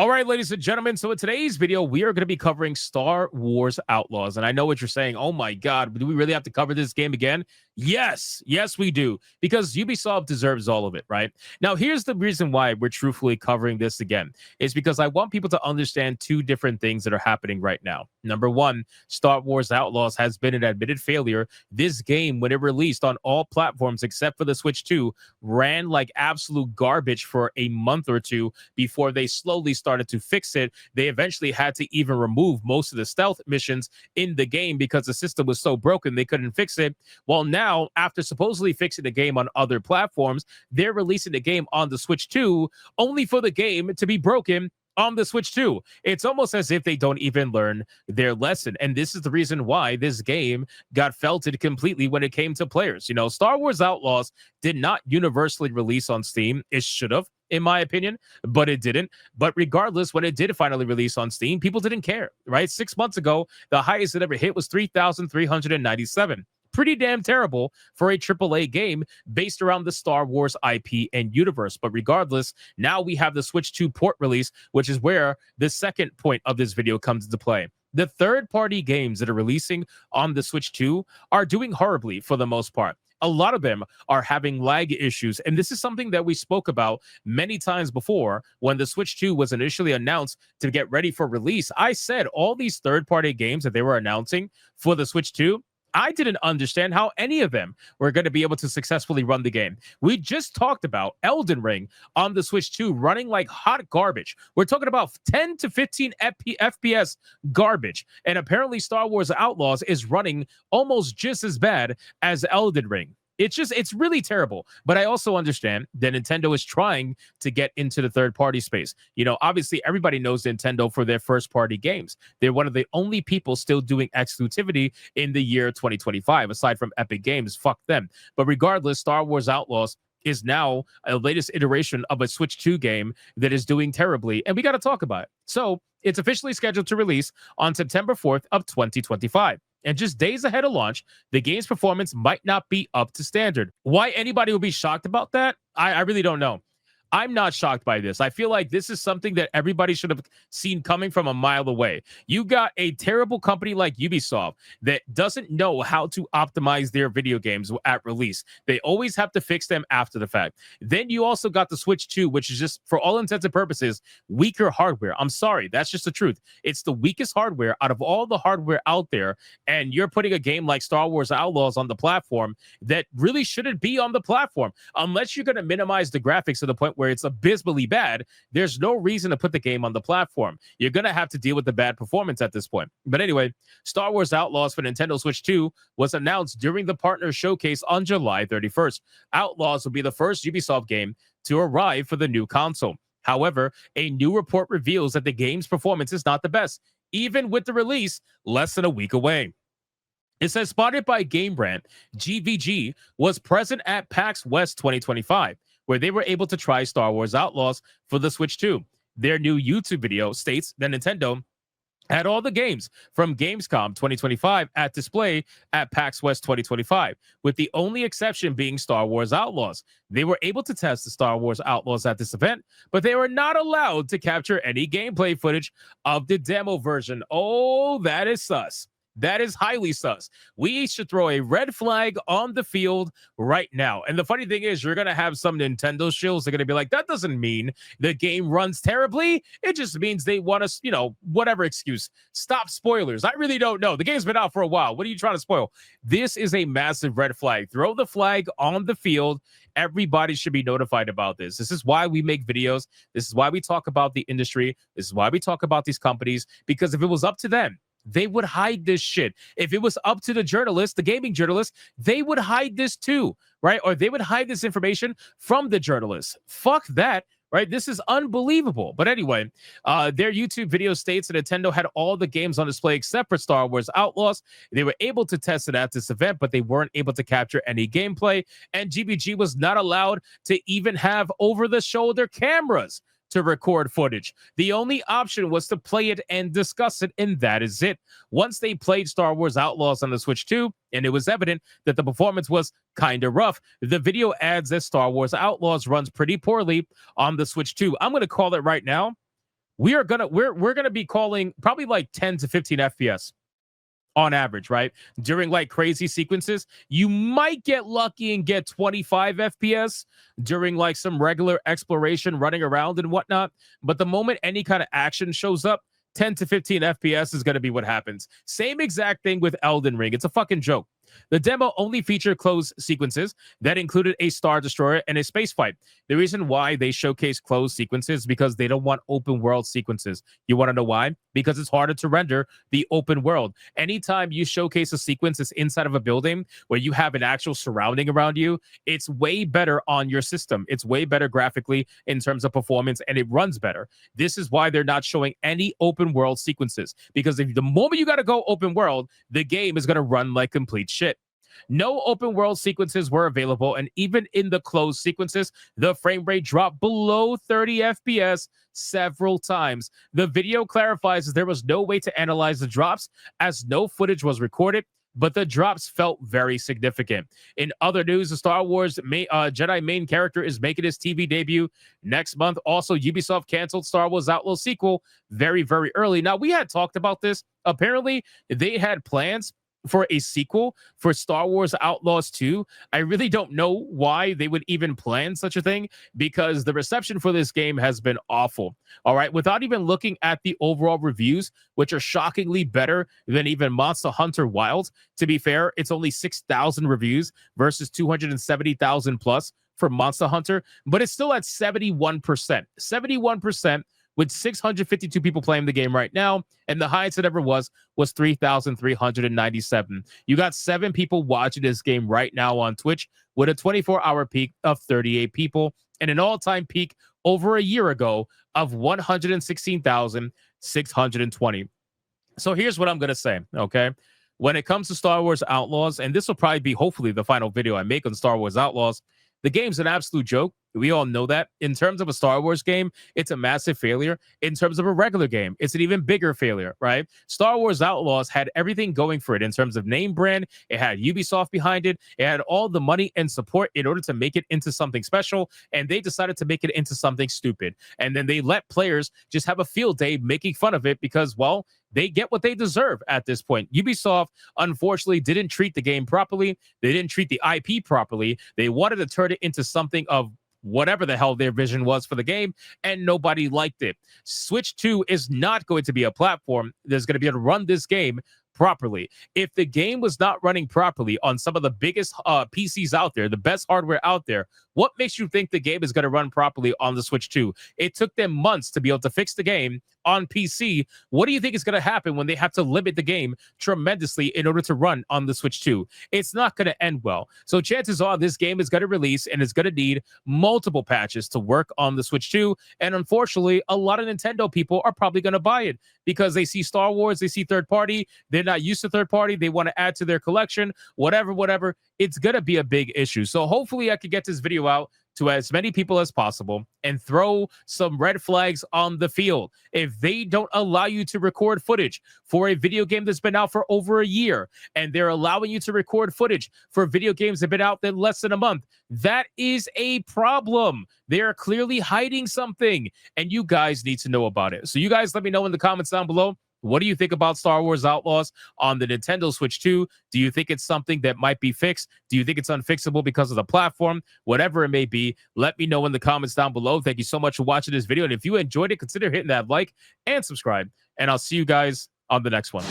All right, ladies and gentlemen. So in today's video, we are going to be covering Star Wars Outlaws. And I know what you're saying. Oh my God, do we really have to cover this game again? Yes, we do. Because Ubisoft deserves all of it, right? Now, here's the reason why we're truthfully covering this again. It's because I want people to understand two different things that are happening right now. Number one, Star Wars Outlaws has been an admitted failure. This game, when it released on all platforms except for the Switch 2, ran like absolute garbage for a month or two before they slowly started to fix it. They eventually had to even remove most of the stealth missions in the game because the system was so broken they couldn't fix it. Well, now, after supposedly fixing the game on other platforms, they're releasing the game on the Switch 2 only for the game to be broken on the Switch 2. It's almost as if they don't even learn their lesson. And this is the reason why this game got felted completely when it came to players. You know, Star Wars Outlaws did not universally release on Steam. It should have, in my opinion, but it didn't. But regardless, when it did finally release on Steam, people didn't care, right? 6 months ago, the highest it ever hit was 3,397. Pretty damn terrible for a AAA game based around the Star Wars IP and universe. But regardless, now we have the Switch 2 port release, which is where the second point of this video comes into play. The third-party games that are releasing on the Switch 2 are doing horribly for the most part. A lot of them are having lag issues. And this is something that we spoke about many times before when the Switch 2 was initially announced to get ready for release. I said all these third-party games that they were announcing for the Switch 2, I didn't understand how any of them were going to be able to successfully run the game. We just talked about Elden Ring on the Switch 2 running like hot garbage. We're talking about 10 to 15 FPS garbage. And apparently Star Wars Outlaws is running almost just as bad as Elden Ring. It's really terrible. But I also understand that Nintendo is trying to get into the third-party space. You know, obviously, everybody knows Nintendo for their first-party games. They're one of the only people still doing exclusivity in the year 2025, aside from Epic Games. Fuck them. But regardless, Star Wars Outlaws is now a latest iteration of a Switch 2 game that is doing terribly, and we got to talk about it. So it's officially scheduled to release on September 4th of 2025. And just days ahead of launch, the game's performance might not be up to standard. Why anybody would be shocked about that, I really don't know. I'm not shocked by this. I feel like this is something that everybody should have seen coming from a mile away. You got a terrible company like Ubisoft that doesn't know how to optimize their video games at release. They always have to fix them after the fact. Then you also got the Switch 2, which is just, for all intents and purposes, weaker hardware. I'm sorry. That's just the truth. It's the weakest hardware out of all the hardware out there. And you're putting a game like Star Wars Outlaws on the platform that really shouldn't be on the platform. Unless you're going to minimize the graphics to the point where it's abysmally bad, there's no reason to put the game on the platform. You're going to have to deal with the bad performance at this point. But anyway, Star Wars Outlaws for Nintendo Switch 2 was announced during the partner showcase on July 31st. Outlaws will be the first Ubisoft game to arrive for the new console. However, a new report reveals that the game's performance is not the best, even with the release less than a week away. It says, spotted by Game Brand, GVG was present at PAX West 2025, where they were able to try Star Wars Outlaws for the Switch 2. Their new YouTube video states that Nintendo had all the games from Gamescom 2025 at display at PAX West 2025, with the only exception being Star Wars Outlaws. They were able to test the Star Wars Outlaws at this event, but they were not allowed to capture any gameplay footage of the demo version. Oh, that is sus. That is highly sus. We should throw a red flag on the field right now. And the funny thing is, you're going to have some Nintendo shills. They're going to be like, that doesn't mean the game runs terribly. It just means they want us, whatever excuse. Stop spoilers. I really don't know. The game's been out for a while. What are you trying to spoil? This is a massive red flag. Throw the flag on the field. Everybody should be notified about this. This is why we make videos. This is why we talk about the industry. This is why we talk about these companies, because if it was up to them, they would hide this shit. If it was up to the journalists, the gaming journalists, they would hide this too, right? Or they would hide this information from the journalists. Fuck that, right? This is unbelievable. But anyway, their YouTube video states that Nintendo had all the games on display except for Star Wars Outlaws. They were able to test it at this event, but they weren't able to capture any gameplay. And GBG was not allowed to even have over-the-shoulder cameras to record footage. The only option was to play it and discuss it, and that is it. Once they played Star Wars Outlaws on the Switch 2, and it was evident that the performance was kind of rough, the video adds that Star Wars Outlaws runs pretty poorly on the Switch 2. I'm going to call it right now. we're gonna be calling probably like 10 to 15 FPS on average, right? During like crazy sequences, you might get lucky and get 25 FPS during like some regular exploration, running around and whatnot. But the moment any kind of action shows up, 10 to 15 FPS is going to be what happens. Same exact thing with Elden Ring. It's a fucking joke. The demo only featured closed sequences that included a Star Destroyer and a space fight. The reason why they showcase closed sequences is because they don't want open world sequences. You want to know why? Because it's harder to render the open world. Anytime you showcase a sequence that's inside of a building where you have an actual surrounding around you, it's way better on your system. It's way better graphically in terms of performance, and it runs better. This is why they're not showing any open world sequences, because if the moment you got to go open world, the game is going to run like complete shit. No open world sequences were available, and even in the closed sequences, the frame rate dropped below 30 FPS several times. The video clarifies that there was no way to analyze the drops as no footage was recorded, but the drops felt very significant. In other news, the Star Wars Jedi main character is making his TV debut next month. Also, Ubisoft canceled Star Wars Outlaws sequel very, very early. Now, we had talked about this. Apparently, they had plans for a sequel for Star Wars Outlaws 2. I really don't know why they would even plan such a thing, because the reception for this game has been awful. All right, without even looking at the overall reviews, which are shockingly better than even Monster Hunter Wilds. To be fair, it's only 6,000 reviews versus 270,000 plus for Monster Hunter, but it's still at 71%. 71%. With 652 people playing the game right now, and the highest it ever was 3,397. You got 7 people watching this game right now on Twitch, with a 24-hour peak of 38 people, and an all-time peak over a year ago of 116,620. So here's what I'm going to say, okay? When it comes to Star Wars Outlaws, and this will probably be hopefully the final video I make on Star Wars Outlaws, the game's an absolute joke. We all know that. In terms of a Star Wars game, it's a massive failure. In terms of a regular game, it's an even bigger failure, right? Star Wars Outlaws had everything going for it in terms of name brand. It had Ubisoft behind it. It had all the money and support in order to make it into something special, and they decided to make it into something stupid. And then they let players just have a field day making fun of it because, well, they get what they deserve at this point. Ubisoft, unfortunately, didn't treat the game properly. They didn't treat the IP properly. They wanted to turn it into something of whatever the hell their vision was for the game, and nobody liked it. Switch 2 is not going to be a platform that's going to be able to run this game properly. If the game was not running properly on some of the biggest PCs out there, the best hardware out there, what makes you think the game is going to run properly on the Switch 2? It took them months to be able to fix the game on PC. What do you think is going to happen when they have to limit the game tremendously in order to run on the Switch 2? It's not going to end well. So chances are this game is going to release, and it's going to need multiple patches to work on the Switch 2. And unfortunately, a lot of Nintendo people are probably going to buy it because they see Star Wars, they see third party, they're not used to third party, they want to add to their collection, whatever. It's going to be a big issue. So hopefully I could get this video out to as many people as possible and throw some red flags on the field. If they don't allow you to record footage for a video game that's been out for over a year, and they're allowing you to record footage for video games that have been out in less than a month, that is a problem. They are clearly hiding something, and you guys need to know about it. So you guys let me know in the comments down below. What do you think about Star Wars Outlaws on the Nintendo Switch 2? Do you think it's something that might be fixed? Do you think it's unfixable because of the platform? Whatever it may be, let me know in the comments down below. Thank you so much for watching this video. And if you enjoyed it, consider hitting that like and subscribe. And I'll see you guys on the next one.